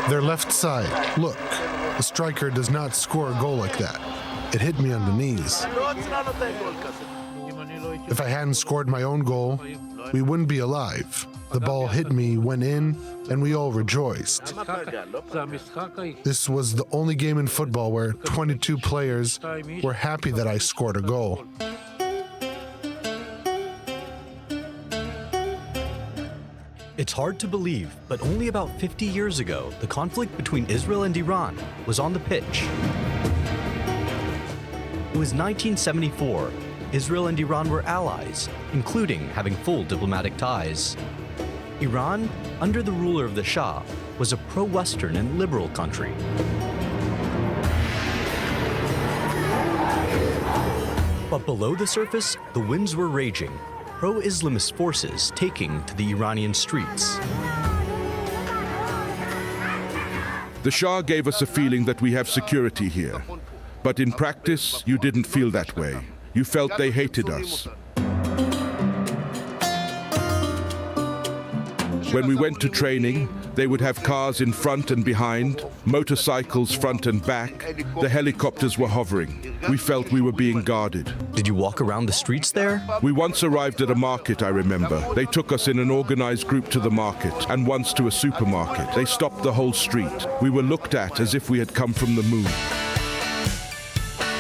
Their left side, look, the striker does not score a goal like that. It hit me on the knees. If I hadn't scored my own goal, we wouldn't be alive. The ball hit me, went in, and we all rejoiced. This was the only game in football where 22 players were happy that I scored a goal. It's hard to believe, but only about 50 years ago, the conflict between Israel and Iran was on the pitch. It was 1974. Israel and Iran were allies, including having full diplomatic ties. Iran, under the ruler of the Shah, was a pro-Western and liberal country. But below the surface, the winds were raging, pro-Islamist forces taking to the Iranian streets. The Shah gave us a feeling that we have security here. But in practice, you didn't feel that way. You felt they hated us. When we went to training, they would have cars in front and behind, motorcycles front and back. The helicopters were hovering. We felt we were being guarded. Did you walk around the streets there? We once arrived at a market, I remember. They took us in an organized group to the market, and once to a supermarket. They stopped the whole street. We were looked at as if we had come from the moon.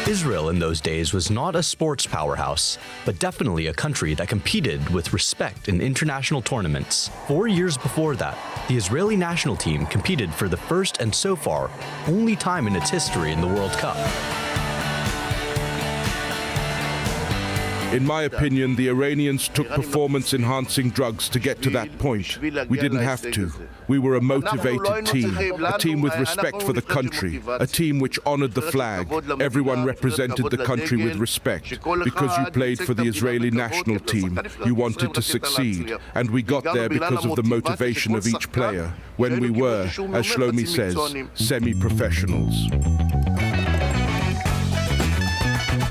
Israel in those days was not a sports powerhouse, but definitely a country that competed with respect in international tournaments. 4 years before that, the Israeli national team competed for the first and so far only time in its history in the World Cup. In my opinion, the Iranians took performance-enhancing drugs to get to that point. We didn't have to. We were a motivated team, a team with respect for the country, a team which honored the flag. Everyone represented the country with respect. Because you played for the Israeli national team, you wanted to succeed. And we got there because of the motivation of each player, when we were, as Shlomi says, semi-professionals.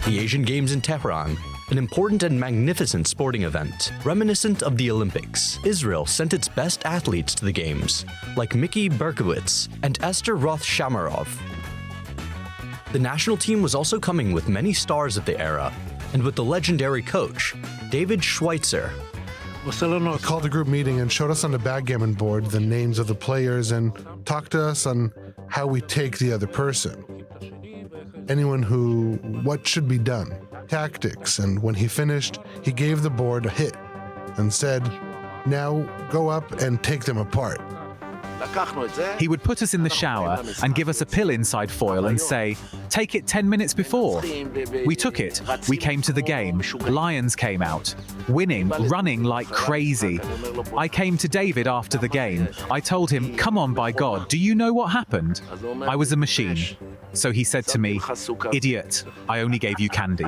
The Asian Games in Tehran, an important and magnificent sporting event, reminiscent of the Olympics. Israel sent its best athletes to the Games, like Mickey Berkowitz and Esther Roth-Shamarov. The national team was also coming with many stars of the era, and with the legendary coach, David Schweitzer. He called a group meeting and showed us on the backgammon board the names of the players and talked to us on how we take the other person. What should be done. Tactics, and when he finished, he gave the board a hit and said, "Now go up and take them apart." He would put us in the shower and give us a pill inside foil and say, "Take it 10 minutes before." We took it. We came to the game. Lions came out, winning, running like crazy. I came to David after the game. I told him, "Come on, by God, do you know what happened?" I was a machine. So he said to me, "Idiot, I only gave you candy."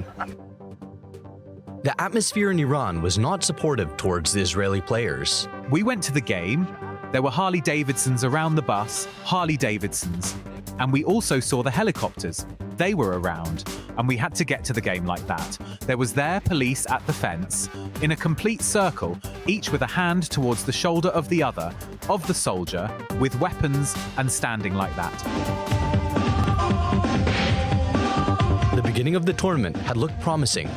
The atmosphere in Iran was not supportive towards the Israeli players. We went to the game. There were Harley Davidsons around the bus, Harley Davidsons. And we also saw the helicopters. They were around, and we had to get to the game like that. There was their police at the fence, in a complete circle, each with a hand towards the shoulder of the other, of the soldier, with weapons and standing like that. The beginning of the tournament had looked promising.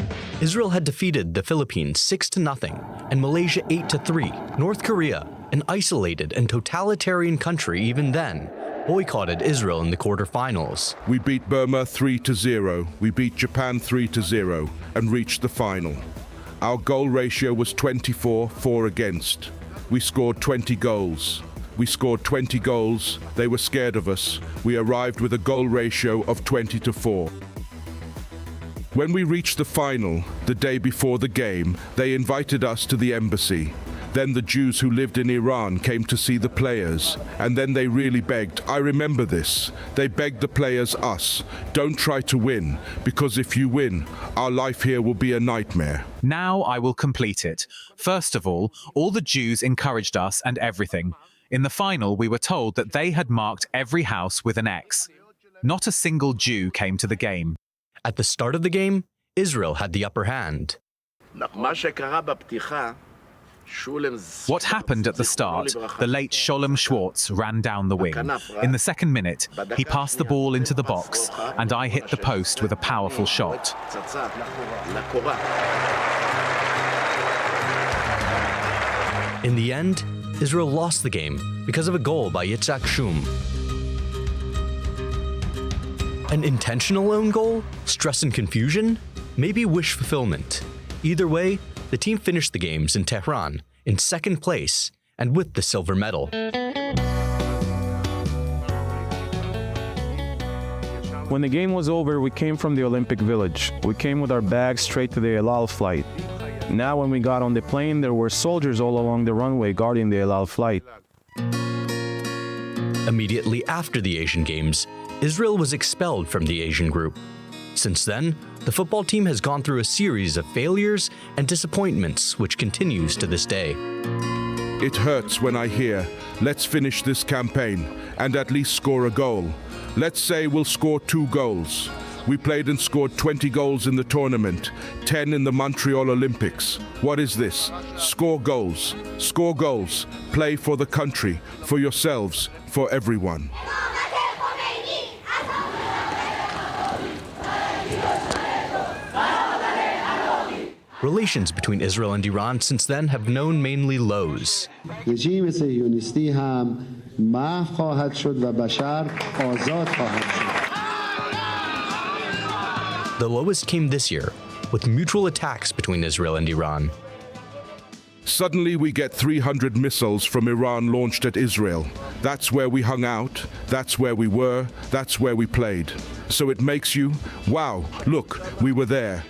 Israel had defeated the Philippines 6-0 and Malaysia 8-3. North Korea, an isolated and totalitarian country even then, boycotted Israel in the quarterfinals. We beat Burma 3-0. We beat Japan 3-0 and reached the final. Our goal ratio was 24-4 against. We scored 20 goals. We scored 20 goals. They were scared of us. We arrived with a goal ratio of 20-4. When we reached the final, the day before the game, they invited us to the embassy. Then the Jews who lived in Iran came to see the players, and then they really begged. I remember this. They begged the players, us, don't try to win, because if you win, our life here will be a nightmare. Now I will complete it. First of all the Jews encouraged us and everything. In the final, we were told that they had marked every house with an X. Not a single Jew came to the game. At the start of the game, Israel had the upper hand. What happened at the start, the late Sholem Schwartz ran down the wing. In the second minute, he passed the ball into the box, and I hit the post with a powerful shot. In the end, Israel lost the game because of a goal by Yitzhak Shum. An intentional own goal? Stress and confusion? Maybe wish fulfillment. Either way, the team finished the games in Tehran in second place and with the silver medal. When the game was over, we came from the Olympic Village. We came with our bags straight to the El Al flight. Now when we got on the plane, there were soldiers all along the runway guarding the El Al flight. Immediately after the Asian Games, Israel was expelled from the Asian group. Since then, the football team has gone through a series of failures and disappointments which continues to this day. It hurts when I hear, let's finish this campaign and at least score a goal. Let's say we'll score 2 goals. We played and scored 20 goals in the tournament, 10 in the Montreal Olympics. What is this? Score goals. Score goals. Play for the country, for yourselves, for everyone. Relations between Israel and Iran since then have known mainly lows. رژیم صهیونیستی هم محو خواهد شد و بشر آزاد خواهد شد. The lowest came this year, with mutual attacks between Israel and Iran. Suddenly we get 300 missiles from Iran launched at Israel. That's where we hung out, that's where we were, that's where we played. So it makes you, wow, look, we were there.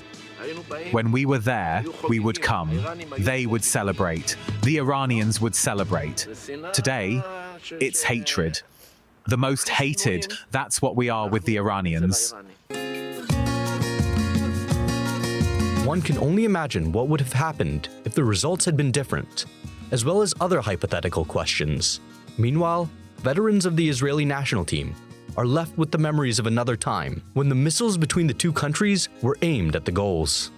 When we were there, we would come. They would celebrate. The Iranians would celebrate. Today, it's hatred. The most hated, that's what we are with the Iranians. One can only imagine what would have happened if the results had been different, as well as other hypothetical questions. Meanwhile, veterans of the Israeli national team are left with the memories of another time when the missiles between the two countries were aimed at the goals.